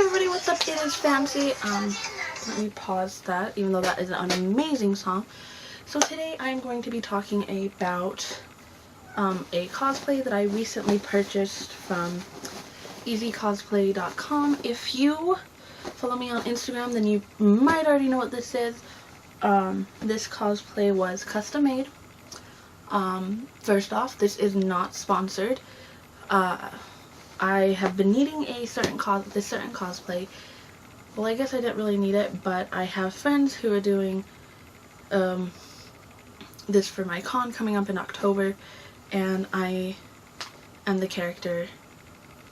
everybody, what's up? It is Fancy. Let me pause that, even though that is an amazing song. So today I'm going to be talking about a cosplay that I recently purchased from easycosplay.com. If you follow me on Instagram, then you might already know what this is. This cosplay was custom made. First off, this is not sponsored. I have been needing this certain cosplay. Well, I guess I didn't really need it, but I have friends who are doing this for my con coming up in October, and I am the character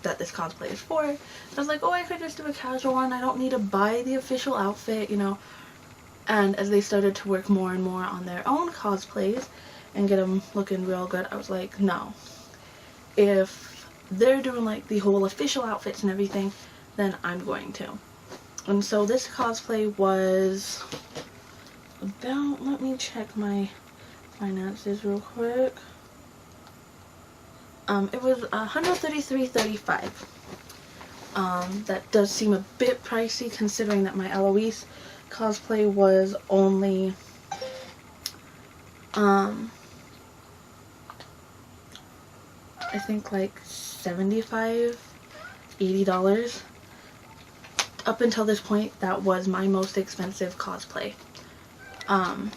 that this cosplay is for. I was like, oh, I could just do a casual one. I don't need to buy the official outfit, you know. And as they started to work more and more on their own cosplays and get them looking real good, I was like, no. If they're doing like the whole official outfits and everything, then I'm going to. And so this cosplay was about, let me check my finances real quick. It was $133.35. That does seem a bit pricey considering that my Eloise cosplay was only I think like $75, $80. Up until this point, that was my most expensive cosplay. Well,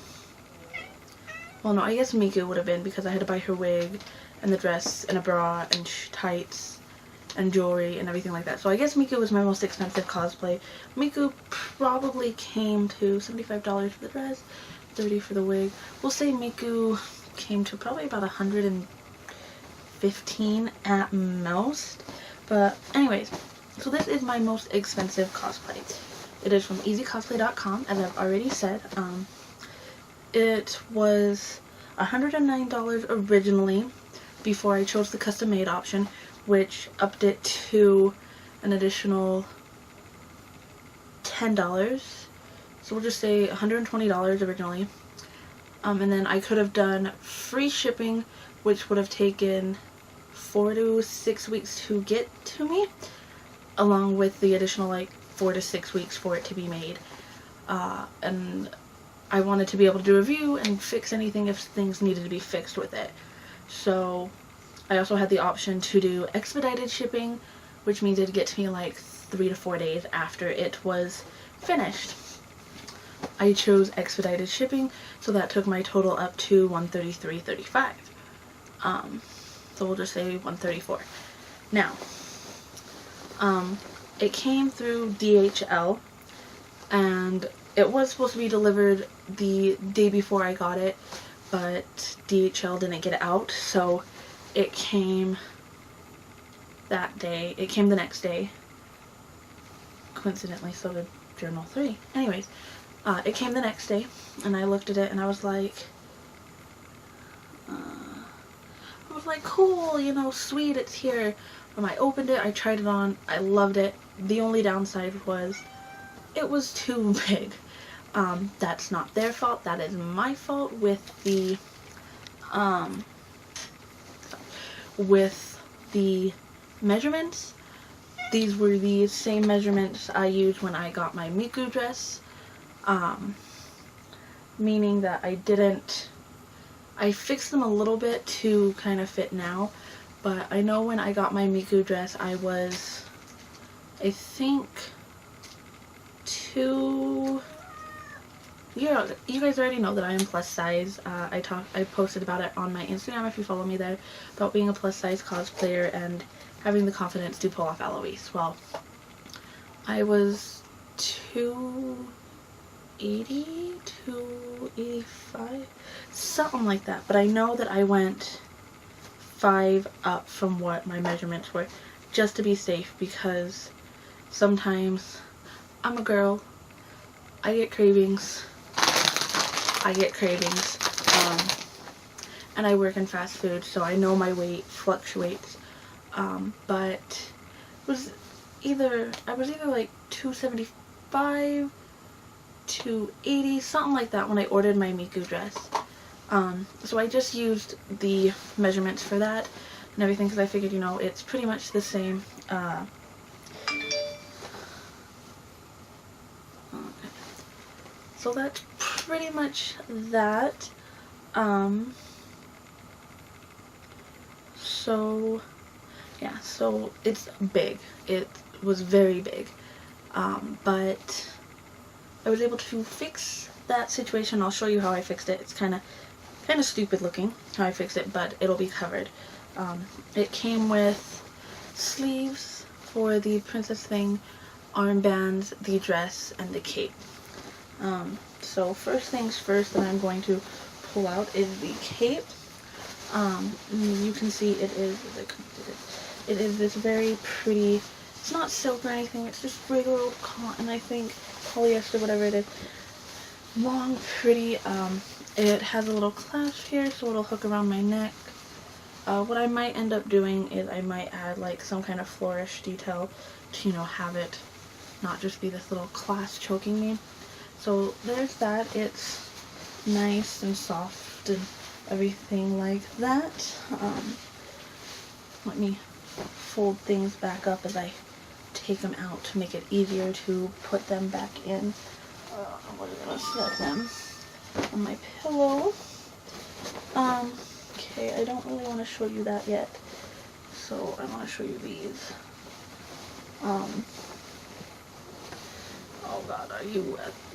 no, I guess Miku would have been, because I had to buy her wig and the dress and a bra and tights and jewelry and everything like that. So I guess Miku was my most expensive cosplay. Miku probably came to $75 for the dress, $30 for the wig. We'll say Miku came to probably about $115 at most. But anyways, so this is my most expensive cosplay. It is from easycosplay.com, as I've already said. It was $109 originally before I chose the custom made option, which upped it to an additional $10. So we'll just say $120 originally. And then I could have done free shipping, which would have taken 4 to 6 weeks to get to me, along with the additional like 4 to 6 weeks for it to be made. And I wanted to be able to do a review and fix anything if things needed to be fixed with it. So I also had the option to do expedited shipping, which means it'd get to me like 3 to 4 days after it was finished. I chose expedited shipping, so that took my total up to $133.35. So we'll just say $134. Now, it came through DHL, and it was supposed to be delivered the day before I got it, but DHL didn't get it out, so it came that day. It came the next day. Coincidentally, so did Journal 3. Anyways, it came the next day, and I looked at it, and I was like, cool, you know, sweet, it's here. When I opened it, I tried it on, I loved it. The only downside was it was too big. That's not their fault, that is my fault with the measurements. These were the same measurements I used when I got my Miku dress, meaning that I fixed them a little bit to kind of fit now, but I know when I got my Miku dress I was, I think, you guys already know that I am plus size. I posted about it on my Instagram if you follow me there, about being a plus size cosplayer and having the confidence to pull off Eloise. Well, I was 280, 285, something like that, but I know that I went 5 up from what my measurements were, just to be safe, because sometimes I'm a girl, I get cravings, and I work in fast food, so I know my weight fluctuates, but I was either like 275, 280, something like that when I ordered my Miku dress. So I just used the measurements for that and everything, because I figured, you know, it's pretty much the same so that's pretty much that. So yeah, so it's big. It was very big. But I was able to fix that situation. I'll show you how I fixed it. It's kind of stupid looking how I fixed it, but it'll be covered. It came with sleeves for the princess thing, armbands, the dress, and the cape. So first things first that I'm going to pull out is the cape. You can see it is this very pretty, it's not silk or anything, it's just regular old cotton, I think, polyester, whatever it is. Long, pretty. It has a little clasp here, so it'll hook around my neck. What I might end up doing is I might add like some kind of flourish detail to, have it not just be this little clasp choking me. So there's that. It's nice and soft and everything like that. Let me fold things back up as I take them out to make it easier to put them back in. I'm gonna set them on my pillow. Okay, I don't really want to show you that yet, so I want to show you these. Oh god,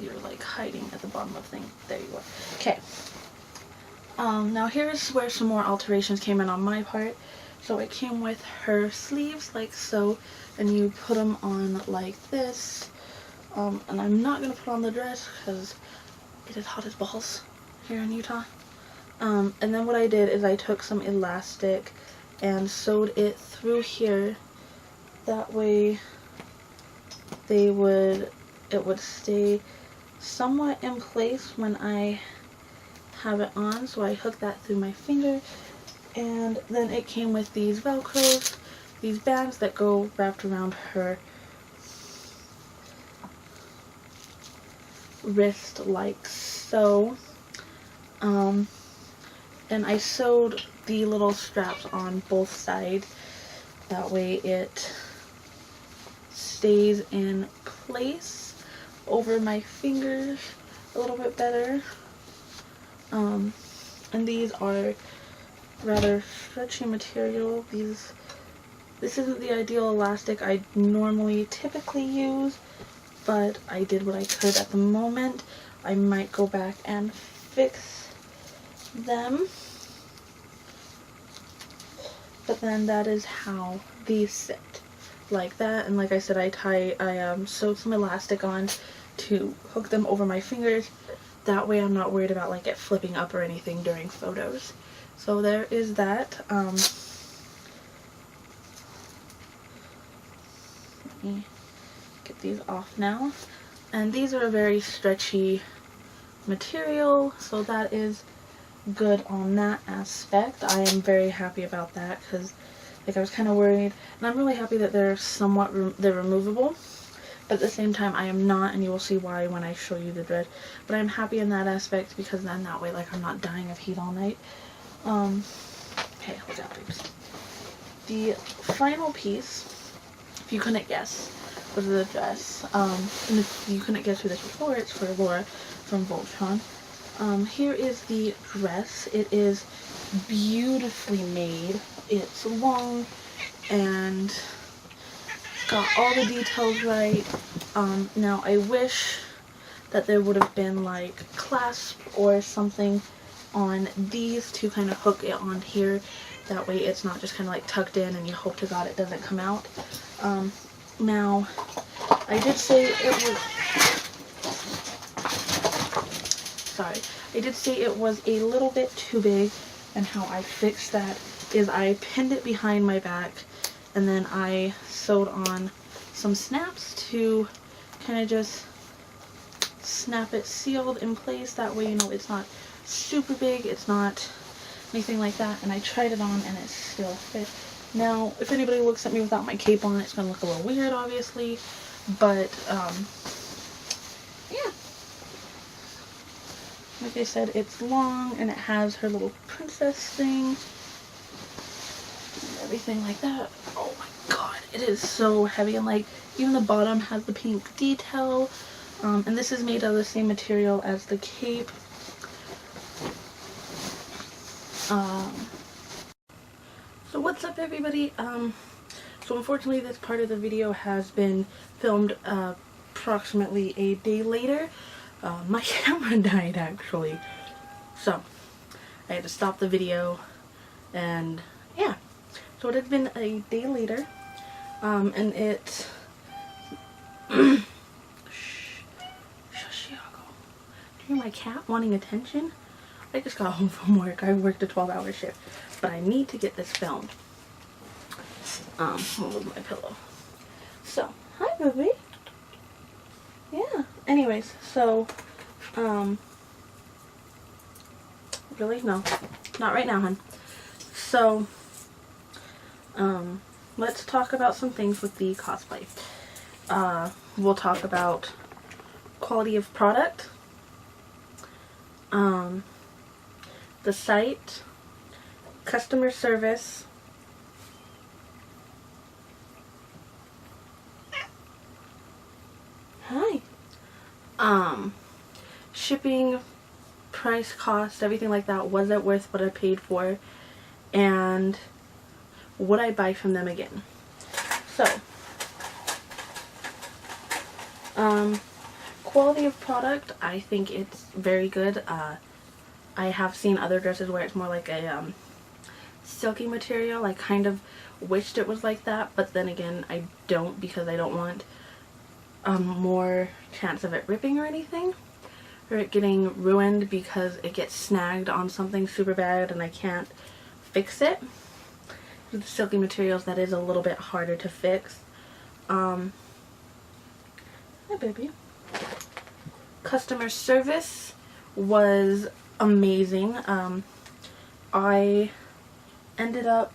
you're like hiding at the bottom of thing. There you are. Okay. Now here's where some more alterations came in on my part. So it came with her sleeves like so, and you put them on like this. And I'm not going to put on the dress because it is hot as balls here in Utah. And then what I did is I took some elastic and sewed it through here. That way it would stay somewhat in place when I have it on. So I hooked that through my finger. And then it came with these Velcros, these bands that go wrapped around her wrist like so. And I sewed the little straps on both sides. That way it stays in place over my fingers a little bit better. And these are rather stretchy material. This isn't the ideal elastic I normally typically use, but I did what I could at the moment. I might go back and fix them, but then that is how these sit, like that. And like I said, I sewed some elastic on to hook them over my fingers. That way I'm not worried about like it flipping up or anything during photos. So there is that. Let me get these off now. And these are a very stretchy material, so that is good on that aspect. I am very happy about that because like I was kind of worried, and I'm really happy that they're they're removable, but at the same time I am not, and you will see why when I show you the dread. But I'm happy in that aspect because then that way like I'm not dying of heat all night. Okay, look out, babes. The final piece, if you couldn't guess, was the dress. And if you couldn't guess who this was for, it's for Allura from Voltron. Here is the dress. It is beautifully made. It's long and got all the details right. Now I wish that there would have been like clasp or something on these to kind of hook it on here. That way it's not just kind of like tucked in and you hope to God it doesn't come out. Now I did say it was a little bit too big, and how I fixed that is I pinned it behind my back and then I sewed on some snaps to kind of just snap it sealed in place. That way, it's not super big, it's not anything like that, and I tried it on and it still fit. Now, if anybody looks at me without my cape on, it's going to look a little weird, obviously, but, yeah. Like I said, it's long, and it has her little princess thing, and everything like that. Oh my god, it is so heavy, and, like, even the bottom has the pink detail. And this is made of the same material as the cape. So what's up, everybody? So unfortunately this part of the video has been filmed approximately a day later. My camera died, actually. So I had to stop the video, and yeah. So it had been a day later, and it's Do you hear my cat wanting attention? I just got home from work. I worked a 12-hour shift, but I need to get this filmed. I'll move my pillow. So, hi, baby. Yeah. Anyways, so, really? No. Not right now, hon. So, let's talk about some things with the cosplay. We'll talk about quality of product, the site, customer service, shipping, price, cost, everything like that. Was it worth what I paid for? And would I buy from them again? So, quality of product, I think it's very good. I have seen other dresses where it's more like a silky material. I kind of wished it was like that, but then again, I don't, because I don't want more chance of it ripping or anything, or it getting ruined because it gets snagged on something super bad and I can't fix it. With the silky materials, that is a little bit harder to fix. Hi, baby. Customer service was amazing. I ended up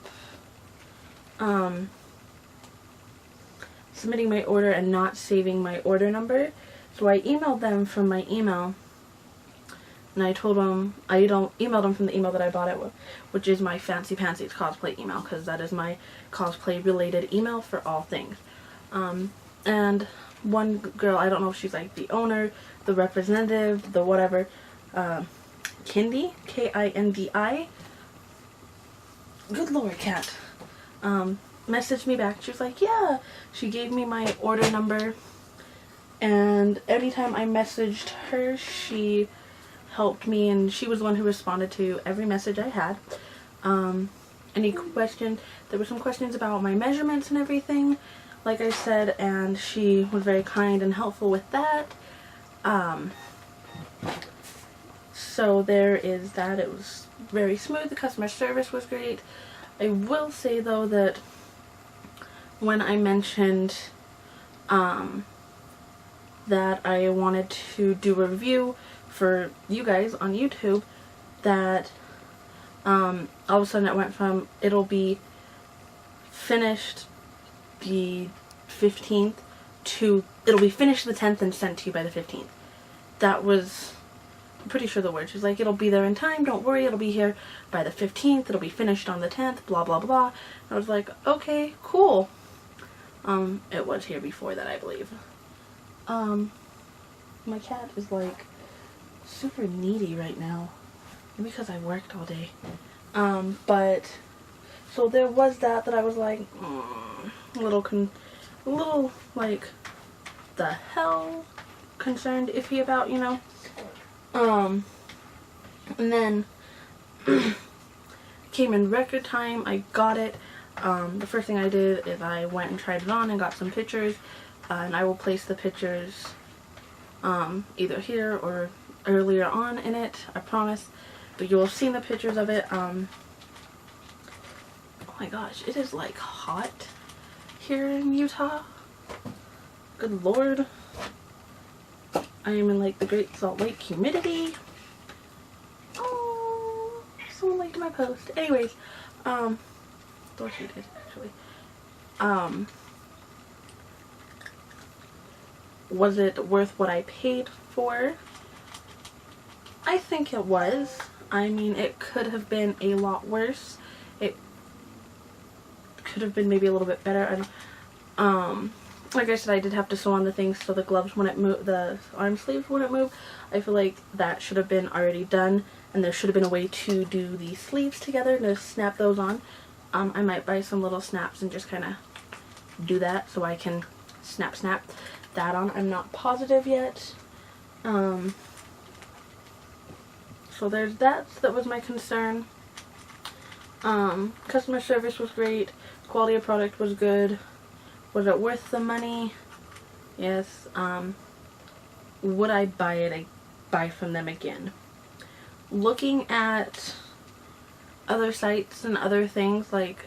submitting my order and not saving my order number, so I emailed them from my email, and I told them, emailed them from the email that I bought it with, which is my Fancypantsyscos cosplay email, because that is my cosplay related email for all things. And one girl, I don't know if she's like the owner, the representative, the whatever, Kindi, K-I-N-D-I, good lord, cat, messaged me back. She was like, yeah, she gave me my order number, and anytime I messaged her, she helped me, and she was the one who responded to every message I had. Any question, there were some questions about my measurements and everything, like I said, and she was very kind and helpful with that. So there is that. It was very smooth. The customer service was great. I will say though that when I mentioned that I wanted to do a review for you guys on YouTube, that all of a sudden it went from it'll be finished the 15th to it'll be finished the 10th and sent to you by the 15th. That was, I'm pretty sure the word. She's like, it'll be there in time, don't worry, it'll be here by the 15th, it'll be finished on the 10th, blah blah blah. And I was like, okay, cool. It was here before that, I believe. My cat is like super needy right now, maybe because I worked all day. But so there was that I was like a little like the hell concerned, iffy about, you know. And then came in record time. I got it. The first thing I did is I went and tried it on and got some pictures, and I will place the pictures either here or earlier on in it, I promise. But you will have seen the pictures of it. Oh my gosh, it is like hot here in Utah. Good lord. I am in like the Great Salt Lake humidity. Oh, someone liked my post. Anyways, thought she did actually. Was it worth what I paid for? I think it was. I mean, it could have been a lot worse. It could have been maybe a little bit better. like I said, I did have to sew on the things so the gloves wouldn't move, the arm sleeves wouldn't move. I feel like that should have been already done, and there should have been a way to do the sleeves together to snap those on. I might buy some little snaps and just kind of do that so I can snap that on. I'm not positive yet. So there's that. That was my concern. Customer service was great. Quality of product was good. Was it worth the money? Yes. Would I buy it? I buy from them again. Looking at other sites and other things, like,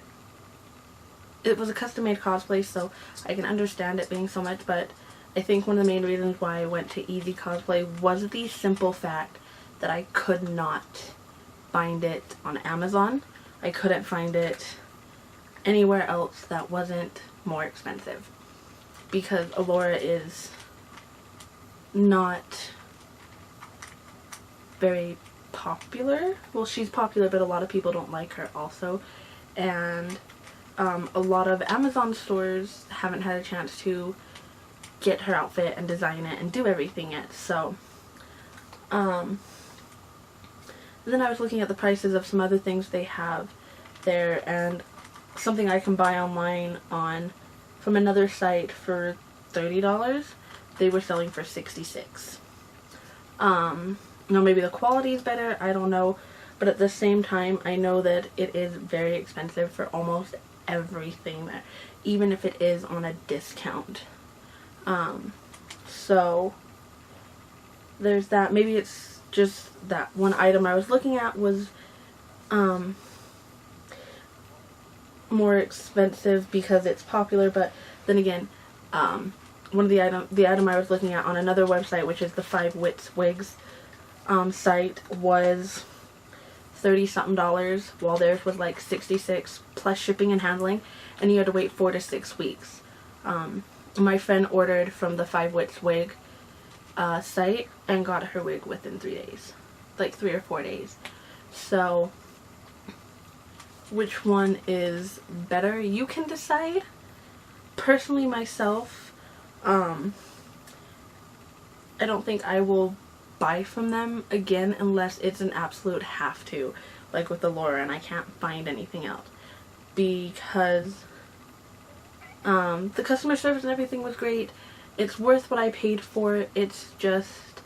it was a custom-made cosplay, so I can understand it being so much, but I think one of the main reasons why I went to Easy Cosplay was the simple fact that I could not find it on Amazon. I couldn't find it anywhere else that wasn't more expensive, because Allura is not very popular. Well, she's popular, but a lot of people don't like her also, and a lot of Amazon stores haven't had a chance to get her outfit and design it and do everything yet. So then I was looking at the prices of some other things they have there, and something I can buy online from another site for $30, they were selling for $66. Maybe the quality is better, I don't know, but at the same time, I know that it is very expensive for almost everything there, even if it is on a discount. So there's that. Maybe it's just that one item I was looking at was more expensive because it's popular, but then again, one of the item I was looking at on another website, which is the 5 Wits Wigs site, was $30-something, while theirs was like $66 plus shipping and handling, and you had to wait 4 to 6 weeks. My friend ordered from the 5 Wits Wig site and got her wig within 3 days, like 3 or 4 days. So which one is better? You can decide. Personally, myself, I don't think I will buy from them again unless it's an absolute have to, like with Allura, and I can't find anything else, because the customer service and everything was great. It's worth what I paid for it. It's just,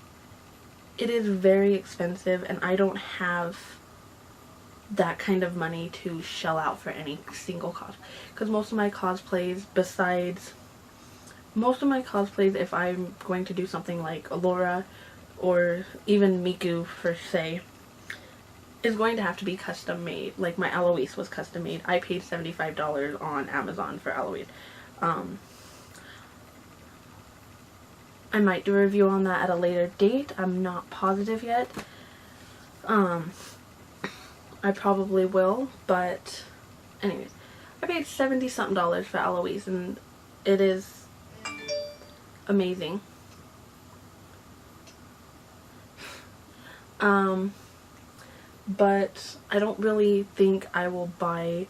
it is very expensive, and I don't have that kind of money to shell out for any single cosplay, because most of my cosplays, if I'm going to do something like Allura or even Miku per se, is going to have to be custom made. Like my Eloise was custom made. I paid $75 on Amazon for Eloise. I might do a review on that at a later date. I'm not positive yet. I probably will, but anyways, I paid $70-something for Eloise, and it is amazing. But I don't really think I will buy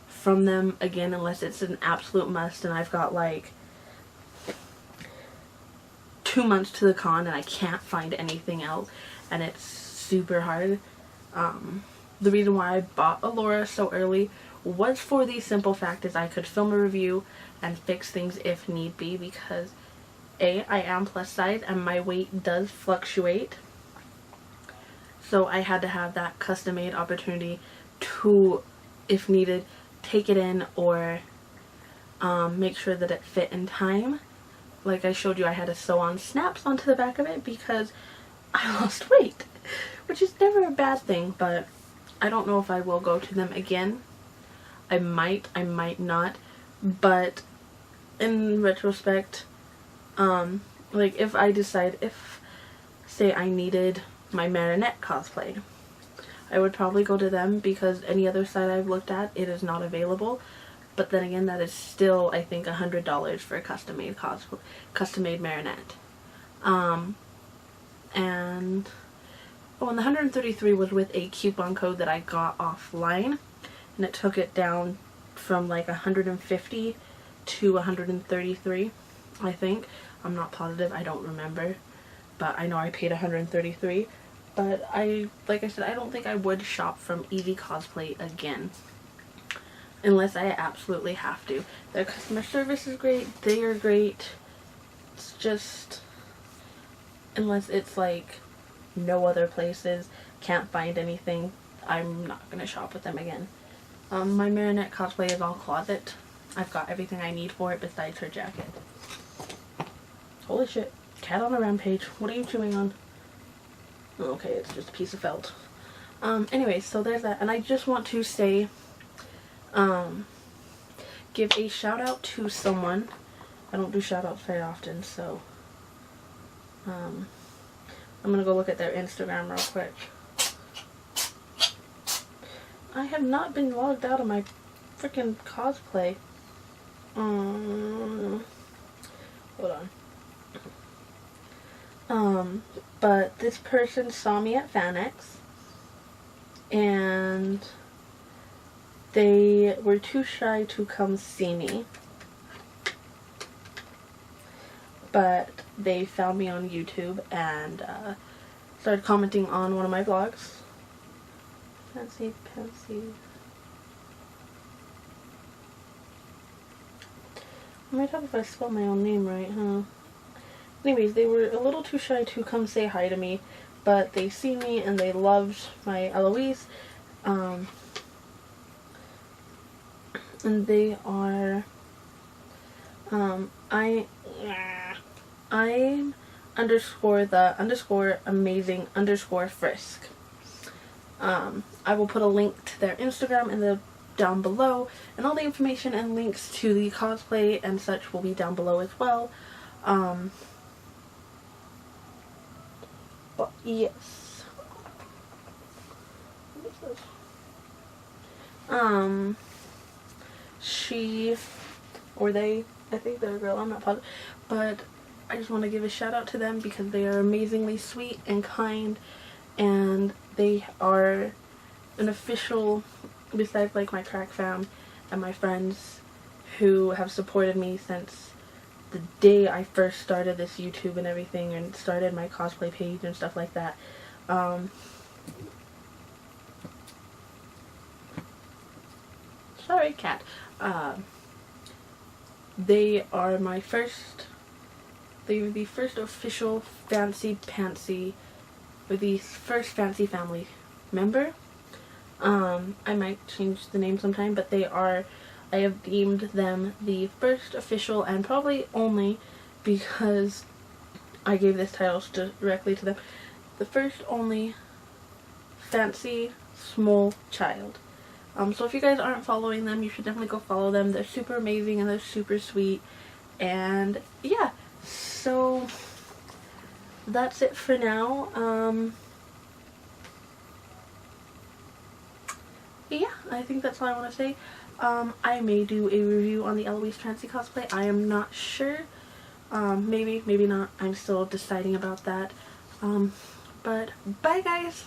from them again unless it's an absolute must, and I've got like 2 months to the con and I can't find anything else, and it's super hard. The reason why I bought Allura so early was for the simple fact is I could film a review and fix things if need be, because A, I am plus size and my weight does fluctuate. So I had to have that custom made opportunity to, if needed, take it in or make sure that it fit in time. Like I showed you, I had to sew on snaps onto the back of it because I lost weight, which is never a bad thing, but I don't know if I will go to them again. I might not, but in retrospect, like if I decide, say I needed my Marinette cosplay, I would probably go to them, because any other site I've looked at, it is not available. But then again, that is still, I think, $100 for a custom-made Marinette. And the 133 was with a coupon code that I got offline, and it took it down from like 150 to 133. I think. I'm not positive, I don't remember, but I know I paid $133. But like I said, I don't think I would shop from Easy Cosplay again unless I absolutely have to. Their customer service is great, they are great. It's just, unless it's like no other places, can't find anything, I'm not gonna shop with them again. My Marinette cosplay is all closet. I've got everything I need for it besides her jacket. Holy shit, cat on a rampage. What are you chewing on? Okay, it's just a piece of felt. Anyways, so there's that. And I just want to say, give a shout out to someone. I don't do shout outs very often, so I'm gonna go look at their Instagram real quick. I have not been logged out of my freaking cosplay. Hold on. But this person saw me at FanX, and they were too shy to come see me, but they found me on YouTube and started commenting on one of my vlogs. Fancypantsyscos. I might have if I spell my own name right, huh? Anyways, they were a little too shy to come say hi to me, but they see me and they loved my Eloise. And they are, I'm underscore the underscore amazing underscore frisk. I will put a link to their Instagram in the down below, and all the information and links to the cosplay and such will be down below as well. But yes. What is this? She or they, I think they're a girl, I'm not positive, but I just want to give a shout out to them because they are amazingly sweet and kind, and they are an official, besides like my crack fam and my friends who have supported me since the day I first started this YouTube and everything, and started my cosplay page and stuff like that. Sorry, cat. They are my first, they were the first official Fancypantsy, or the first Fancy family member. I might change the name sometime, but they are, I have deemed them the first official and probably only, because I gave this title directly to them, the first only fancy small child. So if you guys aren't following them, you should definitely go follow them. They're super amazing and they're super sweet. And yeah, so that's it for now. Yeah, I think that's all I want to say. I may do a review on the Eloise Fancy cosplay. I am not sure. Maybe, maybe not. I'm still deciding about that. But bye guys!